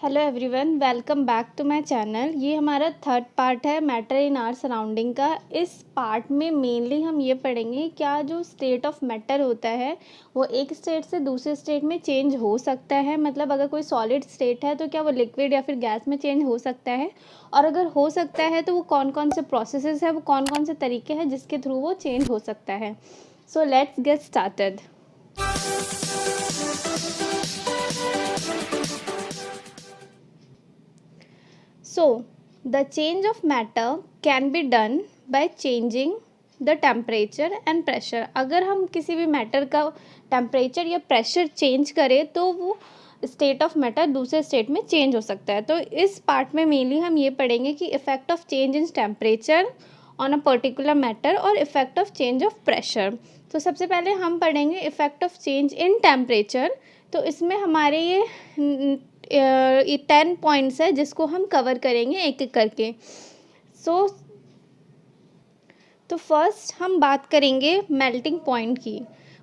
Hello everyone, welcome back to my channel. ये हमारा third part है मैटर इन आवर सराउंडिंग का। इस पार्ट में मेनली हम ये पढ़ेंगे क्या जो स्टेट ऑफ मैटर होता है वो एक स्टेट से दूसरे स्टेट में चेंज हो सकता है। मतलब अगर कोई सॉलिड स्टेट है तो क्या वो लिक्विड या फिर गैस में चेंज हो सकता है, और अगर हो सकता है तो वो कौन कौन से प्रोसेसेस है, वो कौन कौन से तरीके हैं जिसके थ्रू वो चेंज हो सकता है। So let's get started. So, the change of matter can be done by changing the temperature and pressure। अगर हम किसी भी मैटर का टेम्परेचर या प्रेशर चेंज करें तो वो स्टेट ऑफ मैटर दूसरे स्टेट में चेंज हो सकता है। तो इस पार्ट में मेनली हम ये पढ़ेंगे कि effect of change in temperature on a particular matter और effect of change of pressure. तो सबसे पहले हम पढ़ेंगे effect of change in temperature. तो इसमें हमारे ये 10 पॉइंट्स है जिसको हम कवर करेंगे एक एक करके। तो फर्स्ट हम बात करेंगे मेल्टिंग पॉइंट की।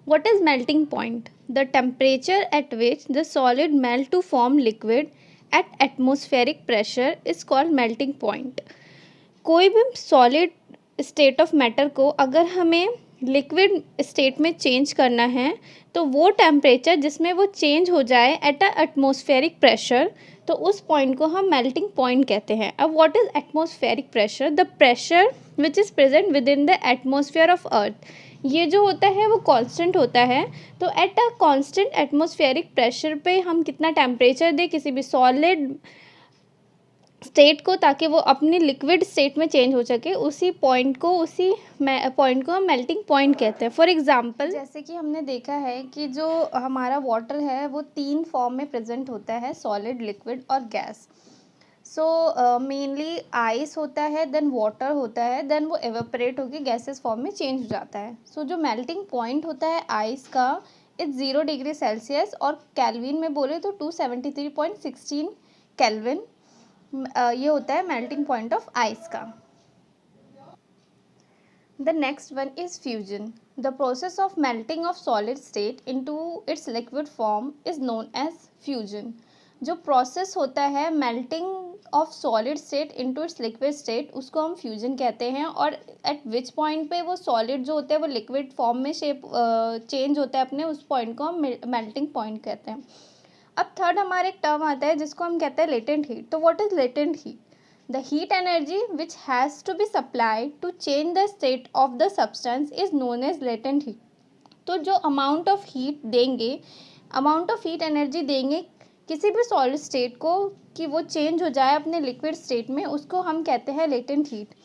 What is melting point? The temperature at which the solid melt to form liquid at atmospheric pressure is called melting point. कोई भी सॉलिड स्टेट ऑफ मैटर को अगर हमें लिक्विड स्टेट में चेंज करना है तो वो टेम्परेचर जिसमें वो चेंज हो जाए एट अ एटमोस्फेरिक प्रेशर, तो उस पॉइंट को हम मेल्टिंग पॉइंट कहते हैं। अब what is atmospheric pressure? The pressure which is present with in the atmosphere of earth. ये जो होता है वो कांस्टेंट होता है। तो at a constant atmospheric pressure पे हम कितना टेम्परेचर दें किसी भी सॉलिड स्टेट को ताकि वो अपनी लिक्विड स्टेट में चेंज हो सके, उसी पॉइंट को हम मेल्टिंग पॉइंट कहते हैं। फॉर एग्जांपल जैसे कि हमने देखा है कि जो हमारा वाटर है वो 3 फॉर्म में प्रेजेंट होता है, सॉलिड, लिक्विड और गैस। सो मेनली आइस होता है, देन वाटर होता है, देन वो एवेपोरेट होकर गैसेस फॉर्म में चेंज हो जाता है। सो जो मेल्टिंग पॉइंट होता है आइस का इट्स 0 डिग्री सेल्सियस, और कैल्विन में बोले तो 273.16 कैल्विन ये होता है मेल्टिंग पॉइंट ऑफ आइस का। The next one is fusion. The process of melting of solid state into its liquid form is known as fusion. जो प्रोसेस होता है melting of solid state into its liquid state उसको हम fusion कहते हैं। और eight which point पे वो सॉलिड जो होता है वो लिक्विड फॉर्म में शेप चेंज होता है अपने, उस पॉइंट को हम मेल्टिंग पॉइंट कहते हैं। अब थर्ड हमारे एक टर्म आता है जिसको हम कहते हैं लेटेंट हीट। तो what is latent heat? The heat energy which has to be supplied to change the state of the substance is known as latent heat. तो जो अमाउंट ऑफ हीट एनर्जी देंगे किसी भी सॉलिड स्टेट को कि वो change हो जाए अपने लिक्विड स्टेट में, उसको हम कहते हैं लेटेंट हीट।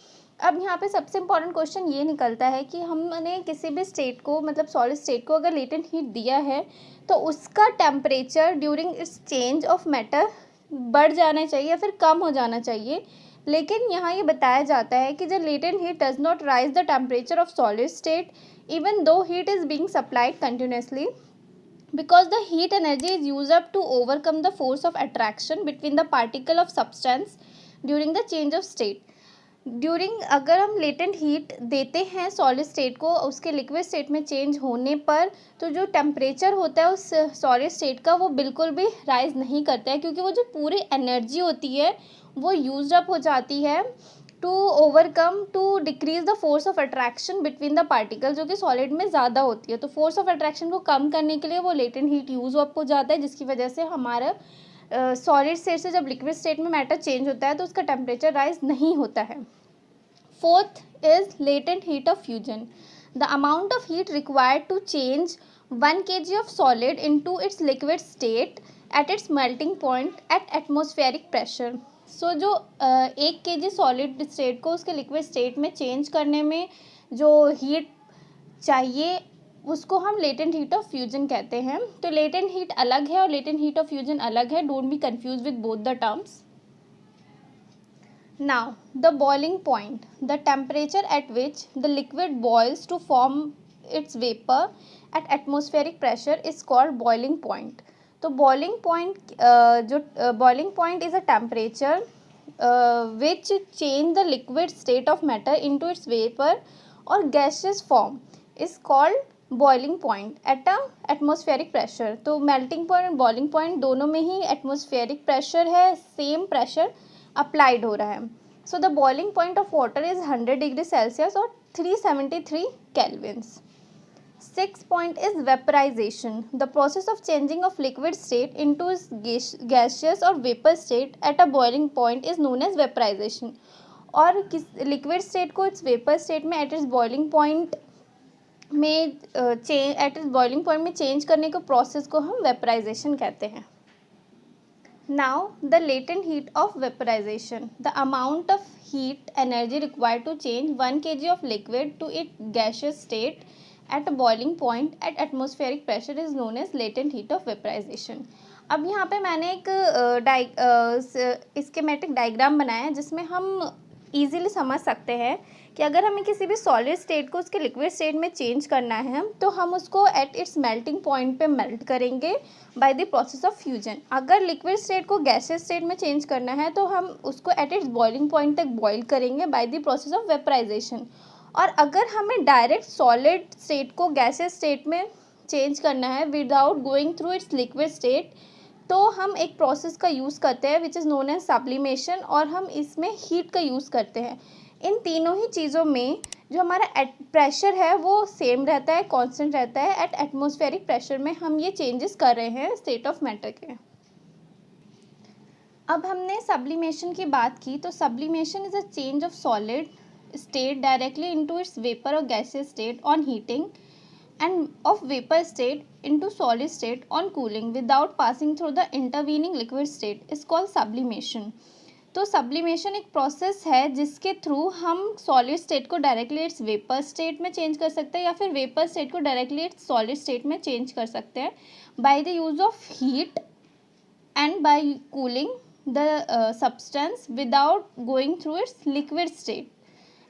अब यहाँ पे सबसे इम्पॉर्टेंट क्वेश्चन ये निकलता है कि हमने किसी भी स्टेट को, मतलब सॉलिड स्टेट को अगर लेटेंट हीट दिया है तो उसका temperature during its change of matter बढ़ जाना चाहिए या फिर कम हो जाना चाहिए। लेकिन यहाँ ये बताया जाता है कि the latent heat does not rise the temperature of solid state even though heat is being supplied continuously, because the heat energy is used up to overcome the force of attraction between the particle of substance during the change of state। During अगर हम latent heat देते हैं solid state को उसके liquid state में change होने पर, तो जो टेम्परेचर होता है उस सॉलिड स्टेट का वो बिल्कुल भी राइज नहीं करता है, क्योंकि वो जो पूरी एनर्जी होती है वो यूज्ड अप हो जाती है to decrease the force of attraction between the particle, जो कि सॉलिड में ज़्यादा होती है। तो फोर्स ऑफ अट्रैक्शन को कम करने के लिए वो लेटेंट हीट यूज अप हो जाता है, जिसकी वजह से हमारा सॉलिड स्टेट से जब लिक्विड स्टेट में मैटर चेंज होता है तो उसका टेम्परेचर राइज नहीं होता है। Fourth is latent heat of fusion. The amount of heat required to change 1 kg of solid into its liquid state at its melting point at atmospheric pressure. So जो 1 kg solid state को उसके liquid state में change करने में जो heat चाहिए उसको हम लेटेंट हीट ऑफ फ्यूजन कहते हैं। तो लेटेंट हीट अलग है और लेटेंट हीट ऑफ फ्यूजन अलग है, don't be confuse with both the terms. Now, the boiling point, the temperature at which the liquid boils to form its vapor at atmospheric pressure is called boiling point। तो boiling point boiling point is a temperature which change the liquid state of matter into its vapor or gaseous form is called boiling point at a atmospheric pressure. तो melting point और boiling point दोनों में ही atmospheric pressure है, same pressure applied हो रहा है। So the boiling point of water is 100 degree Celsius और 373 Kelvin's. 6th point is vaporization, the process of changing of liquid state into its gaseous or vapor state at a boiling point is known as vaporization। और किस liquid state को its vapour state में at its boiling point में change करने के process को हम vaporization कहते हैं। Now the latent heat of vaporization, the amount of heat energy required to change 1 kg of liquid to it gaseous state at a boiling point at atmospheric pressure is known as latent heat of vaporization। अब यहाँ पे मैंने एक schematic diagram बनाया है जिसमें हम easily समझ सकते हैं कि अगर हमें किसी भी सॉलिड स्टेट को उसके लिक्विड स्टेट में चेंज करना है तो हम उसको एट इट्स मेल्टिंग पॉइंट पे मेल्ट करेंगे by the process of fusion. अगर लिक्विड स्टेट को गैसियस स्टेट में चेंज करना है तो हम उसको एट इट्स बॉइलिंग पॉइंट तक बॉयल करेंगे by the process of vaporization. और अगर हमें डायरेक्ट सॉलिड स्टेट को गैसियस स्टेट में चेंज करना है without going through its liquid state तो हम एक प्रोसेस का यूज़ करते हैं which is known as sublimation, और हम इसमें हीट का यूज़ करते हैं। इन तीनों ही चीज़ों में जो हमारा प्रेशर है वो सेम रहता है, कांस्टेंट रहता है। एट एटमॉस्फेरिक प्रेशर में हम ये चेंजेस कर रहे हैं स्टेट ऑफ मैटर के। अब हमने सब्लिमेशन की बात की, तो sublimation is a change of solid state directly into its vapor or gaseous state on heating and of vapor state into solid state on cooling without passing through the intervening liquid state is called sublimation। तो sublimation एक process है जिसके through हम solid state को directly its vapour state में change कर सकते हैं या फिर वेपर स्टेट को डायरेक्टली इट्स सॉलिड स्टेट में चेंज कर सकते हैं by the use of heat and by cooling the substance without going through its liquid state.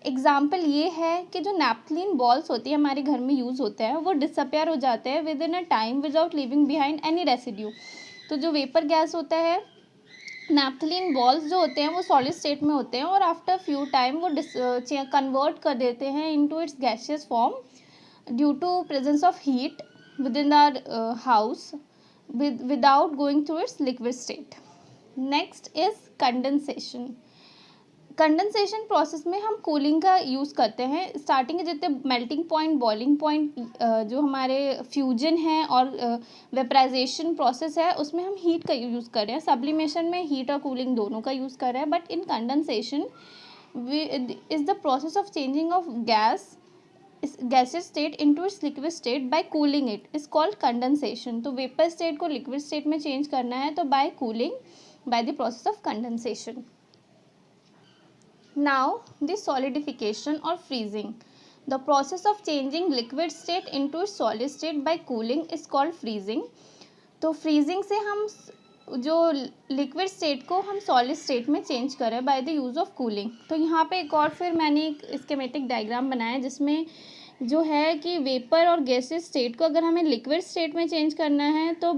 Example ये है कि जो नैप्थलीन बॉल्स होती है हमारे घर में यूज़ होते हैं वो डिसअपेयर हो जाते हैं with in a time without leaving behind any residue. तो जो वेपर गैस होता है, नैप्थलीन बॉल्स जो होते हैं वो सॉलिड स्टेट में होते हैं और आफ्टर फ्यू टाइम वो कन्वर्ट कर देते हैं into its gaseous form due to presence of heat within our house without going through its liquid state. Next is condensation. Condensation process में हम कूलिंग का यूज़ करते हैं। स्टार्टिंग के जितने मेल्टिंग पॉइंट, बॉइलिंग पॉइंट जो हमारे fusion है और वेपराइजेशन प्रोसेस है उसमें हम हीट का यूज़ कर रहे हैं। सब्लिमेशन में हीट और कूलिंग दोनों का यूज़ कर रहे हैं। But in condensation is the process of changing of gases state into its liquid state by cooling it is called condensation. तो वेपर स्टेट को लिक्विड स्टेट में चेंज करना है तो by cooling, by the process of condensation. Now the solidification or freezing. The process of changing liquid state into solid state by cooling is called freezing। तो freezing से हम जो liquid state को हम solid state में change करें by the use of cooling। तो यहाँ पे एक और फिर मैंने एक schematic diagram बनाया जिसमें जो है कि वेपर और गैसेस स्टेट को अगर हमें लिक्विड स्टेट में चेंज करना है तो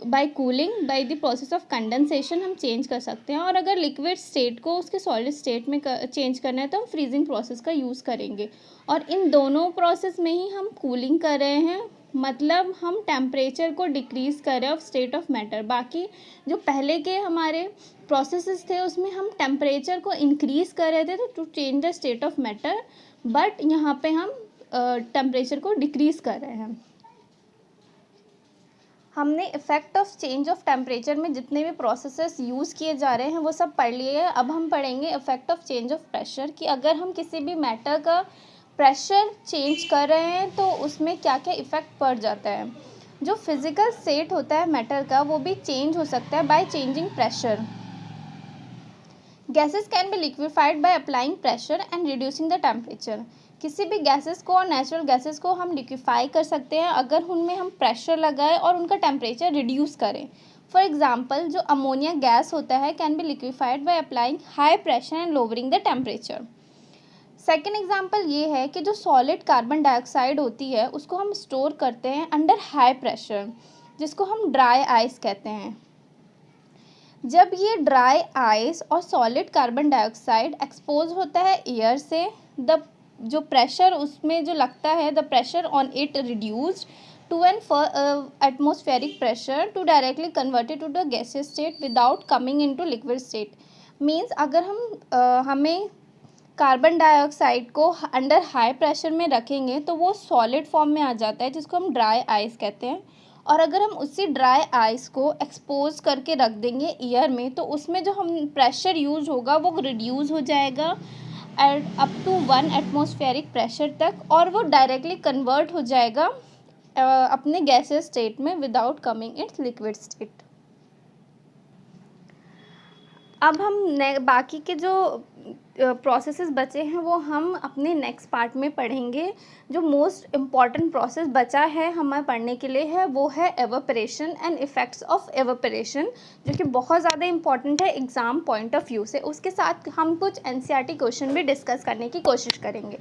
by cooling, by the process of condensation हम चेंज कर सकते हैं। और अगर लिक्विड स्टेट को उसके सॉलिड स्टेट में चेंज करना है तो हम फ्रीजिंग प्रोसेस का यूज़ करेंगे। और इन दोनों प्रोसेस में ही हम कूलिंग कर रहे हैं, मतलब हम टेम्परेचर को डिक्रीज़ कर रहे हैं ऑफ स्टेट ऑफ मैटर। बाकी जो पहले के हमारे प्रोसेसेस थे उसमें हम टेम्परेचर को इंक्रीज़ कर रहे थे to change the state of matter, but यहाँ पे हम टेम्परेचर को डिक्रीज़ कर रहे हैं। हमने effect of change of temperature में जितने भी प्रोसेसेस यूज़ किए जा रहे हैं वो सब पढ़ लिए हैं। अब हम पढ़ेंगे effect of change of pressure कि अगर हम किसी भी मैटर का प्रेशर चेंज कर रहे हैं तो उसमें क्या क्या इफ़ेक्ट पड़ जाता है। जो फिज़िकल स्टेट होता है मैटर का वो भी चेंज हो सकता है by changing pressure. Gases can be liquefied by applying pressure and reducing the temperature. किसी भी गैसेस को और नेचुरल गैसेस को हम लिक्विफाई कर सकते हैं अगर उनमें हम प्रेशर लगाएं और उनका टेम्परेचर रिड्यूस करें। फॉर एग्जांपल जो अमोनिया गैस होता है can be liquefied by applying high pressure and lowering the temperature. Second example ये है कि जो सॉलिड कार्बन डाइऑक्साइड होती है उसको हम स्टोर करते हैं अंडर हाई प्रेशर जिसको हम ड्राई आइस कहते हैं। जब ये ड्राई आइस और सॉलिड कार्बन डाइऑक्साइड एक्सपोज होता है एयर से, द जो प्रेशर उसमें जो लगता है, the pressure on it reduced to an atmospheric pressure to directly converted to the gaseous state without coming into liquid state. Means अगर हमें कार्बन डाइऑक्साइड को अंडर हाई प्रेशर में रखेंगे तो वो सॉलिड फॉर्म में आ जाता है, जिसको हम ड्राई आइस कहते हैं। और अगर हम उसी ड्राई आइस को एक्सपोज करके रख देंगे एयर में, तो उसमें जो हम प्रेशर यूज होगा वो रिड्यूस हो जाएगा at up to 1 atmospheric pressure तक, और वो डायरेक्टली कन्वर्ट हो जाएगा अपने गैसियस स्टेट में without coming its liquid state. अब हम बाकी के जो प्रोसेसेस बचे हैं वो हम अपने नेक्स्ट पार्ट में पढ़ेंगे। जो मोस्ट इम्पॉर्टेंट प्रोसेस बचा है हमें पढ़ने के लिए है वो है evaporation and effects of evaporation, जो कि बहुत ज़्यादा इम्पॉर्टेंट है एग्ज़ाम पॉइंट ऑफ व्यू से। उसके साथ हम कुछ एनसीईआरटी क्वेश्चन भी डिस्कस करने की कोशिश करेंगे।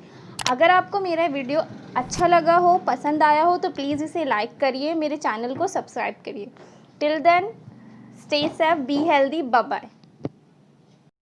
अगर आपको मेरा वीडियो अच्छा लगा हो, पसंद आया हो, तो प्लीज़ इसे लाइक करिए, मेरे चैनल को सब्सक्राइब करिए। Till then stay safe, be healthy, bye bye.